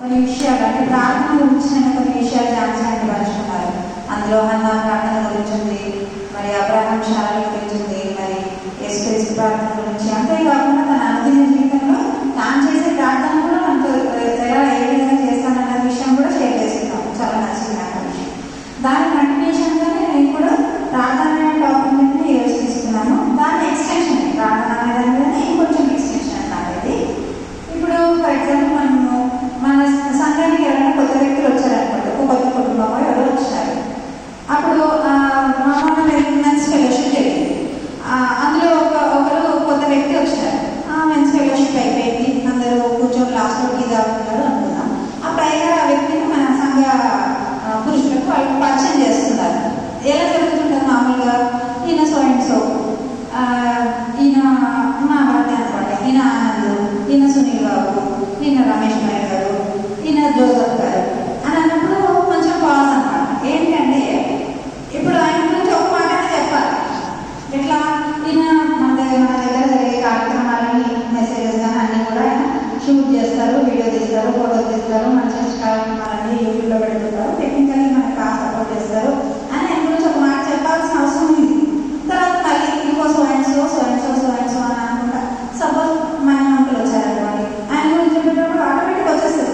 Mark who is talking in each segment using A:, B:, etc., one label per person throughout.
A: కొన్ని విషయాలు అంటే ప్రార్థన గురించి నేను కొన్ని విషయాలు ధ్యానించడానికి పంచుకున్నారు. అందులో హన్నా ప్రార్థన గురించి ఉంది, మరి అబ్రహాం శారీ గురించి ఉంది, మరి యేసుక్రీస్తు ప్రార్థన గురించి. అంతేకాకుండా తన అనుదిన జీవితంలో తాను చేసే ప్రార్థన కూడా మనకు ఎలా ఏ విధంగా చేస్తానన్న విషయం కూడా షేర్ చేసుకున్నాం. చాలా నచ్చింది నాకు విషయం. దాని కంటిన్యూషన్గానే నేను కూడా ప్రార్థన అనే టాపిక్ మీద ఈరోజు తీసుకున్నాను. దాని ఎక్స్టెన్షన్ ప్రార్థన అనే దాని మీద ఇంకొంచెం ఎక్స్టెన్షన్ అన్నమాట ఇది. ఇప్పుడు ఫర్ ఎగ్జాంపుల్ మనము మన సంఘానికి ఎవరైనా కొత్త వ్యక్తులు వచ్చారనుకోండి, ఒక కొత్త కుటుంబం ఎవరో వచ్చారు. అప్పుడు మామూలు మెన్స్ ఫెలోషిప్ జరిగింది. అందులో ఒకరు కొత్త వ్యక్తి వచ్చారు. మెన్స్ ఫెలోషిప్ అయిపోయింది, అందరూ కూర్చొని లాస్ట్లో టీ తాగుతున్నారు అనుకుందాం. ఆ పైగా ఆ వ్యక్తిని మన సంఘ పురుషులకు వాళ్ళకి పరిచయం చేస్తున్నారు. ఎలా జరుగుతుంటారు మామూలుగా? ఈయన సో అండ్ సో, ఈయన మా భర్త అనుకోండి, ఈయన ఆనంద్, ఈయన సునీల్ బాబు, ఈయన రమేష్ నాయక్ గారు, ఈయన జోసఫ్ గారు అని అన్నప్పుడు కొంచెం పాజ్ అన్నమాట. ఏంటంటే ఇప్పుడు ఆయన గురించి ఒక మాటనే చెప్పాలి. ఇట్లా ఈయన మన దగ్గర జరిగే కార్యక్రమాలని మెసేజెస్ కానీ అన్నీ కూడా ఆయన షూట్ చేస్తారు, వీడియో తీస్తారు, ఫోటోలు తీస్తారు, మన చర్చ్ కార్యక్రమాలన్నీ యూట్యూబ్లో పెడుతుంటారు, టెక్నికల్లీ మనకు బాగా సపోర్ట్ చేస్తారు అని ఆయన గురించి ఒక మాట చెప్పాల్సిన అవసరం ఉంది. తర్వాత మళ్ళీ ఇంకో సో అండ్ సో అని అనుకుంటా. సపోజ్ మన అంకుల్ వచ్చారనుకోండి, ఆయన గురించి చెప్పేటప్పుడు ఆటోమేటిక్ వచ్చేస్తుంది.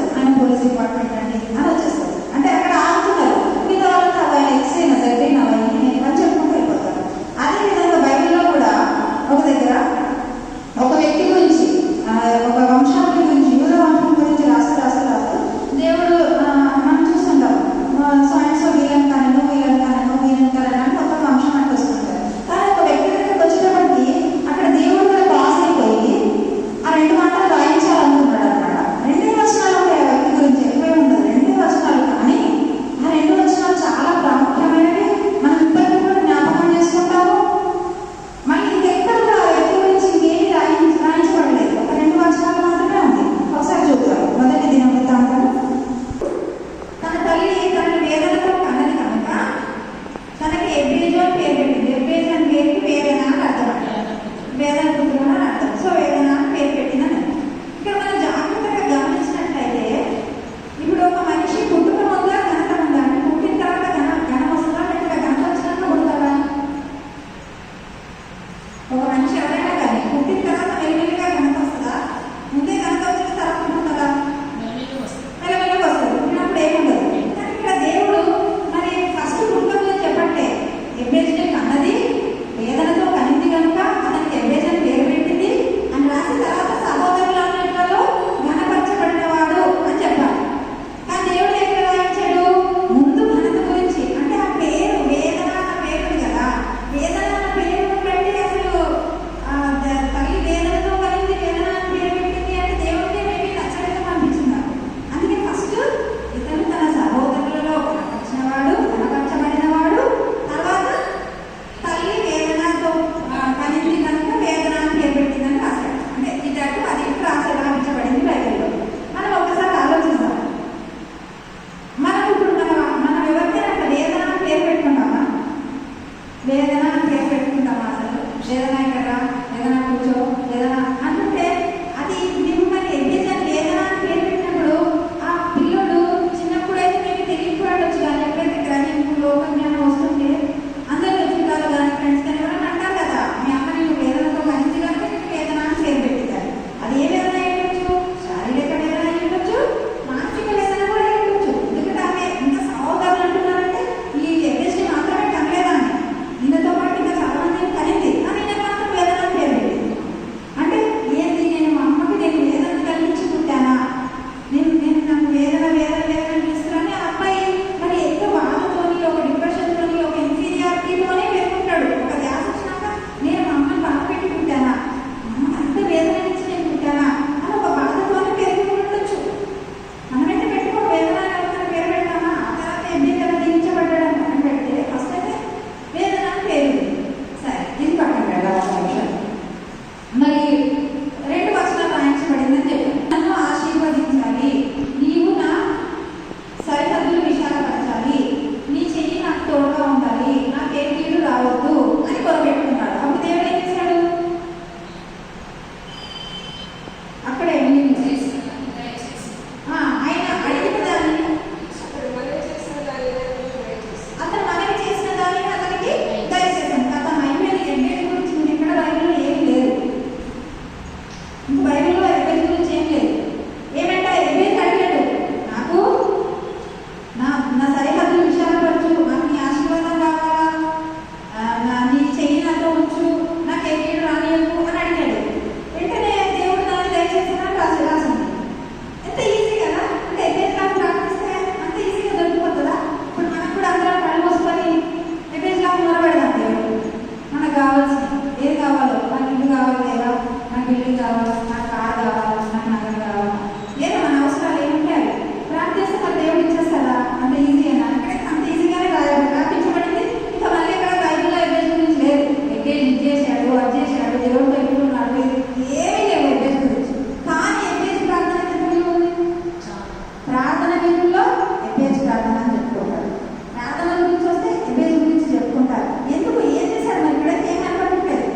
A: ప్రార్థన విధుల్లో ఎబ్బేజు ప్రార్థన అని చెప్పుకుంటారు. ప్రార్థన గురించి వస్తే ఎబ్బేజు గురించి చెప్పుకుంటారు. ఎందుకు? ఏం చేశాడు? మరి ఇక్కడైతే ఏం కనపడట్లేదు.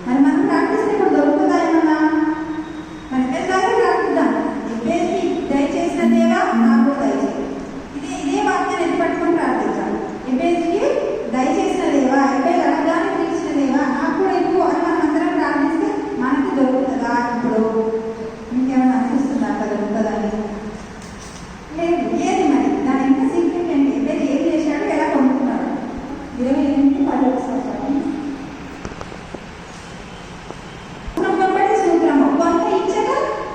A: మరి మనం ప్రార్థిస్తే ఇప్పుడు దొరుకుతుందా ఏమన్నా? మరి ఎబ్బేజులాగే ప్రార్థిద్దాం. ఎబ్బేజుకి దయచేసిన దేవా నాకు దయచేయి. ఇదే వాక్యాన్ని ఎత్తి పట్టుకొని ప్రార్థించాం. ఎబ్బేజుకి దయచేసిన దేవా, ఎబ్బేజు అడగానే తీర్చిన దేవా నాకు కూడా ఇవ్వు అని మనం అందరం ప్రార్థిస్తే మనకి దొరుకుతుందా? ఇప్పుడు ఇంకేమైనా అనిపిస్తుందా అక్కడ దొరుకుతుందని? లేదు. ఏది మరి దాని ఎంత సీక్రెట్ ఏంటి? ఎబ్బేజు ఏం చేశాడు, ఎలా పొందుతున్నాడు? 28:10 సూత్రము కొంత ఇచ్చట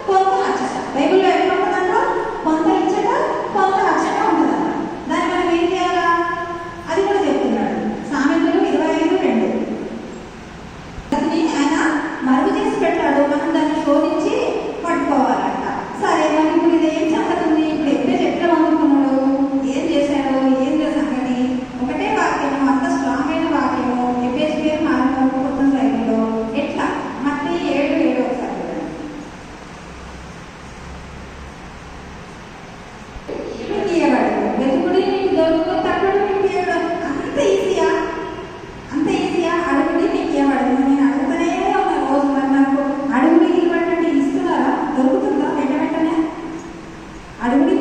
A: కొంత అచ్చట. బైబిల్లో ఎట్లా ఉంటుందంట? కొంత ఇచ్చట కొంత అచ్చట ఉంటుందంట. దాన్ని మనం ఏం చేయాలా? అది కూడా చెప్తున్నాడు. సామెతలు 25:2. దాన్ని ఆయన మరుగు చేసి పెట్టాడు, మనం దాన్ని శోధించి పట్టుకోవాలంట. సరే, మరి ఇప్పుడు ఇది ఏం సంగతి ఉంది? ఇప్పుడు ఎబ్బేజు ఎట్లా వండుకున్నాడు, ఏం చేశాడు, ఏం సంగతి? ఒకటే వాక్యము, అంత స్ట్రాంగ్ అయిన వాక్యము. ఎబ్బేజు పేరు మారిన కొత్త సైన్యంలో ఎట్లా? మళ్ళీ 7:7 ఒకసారి వెతుకుడి మీకు దొరుకుతుంది, తక్కువ మీకు ఇవ్వడం. అంత ఈజీయా? అంత ఈజీయా? అడుగుడి మీకు ఇవ్వబడదు. నేను అడుగుతూనే ఉన్నా రోజు. మరి నాకు అడుగుడి ఇవ్వబడి ఇస్తున్నారా? దొరుకుతుందా వెంటనే? అడుగుడి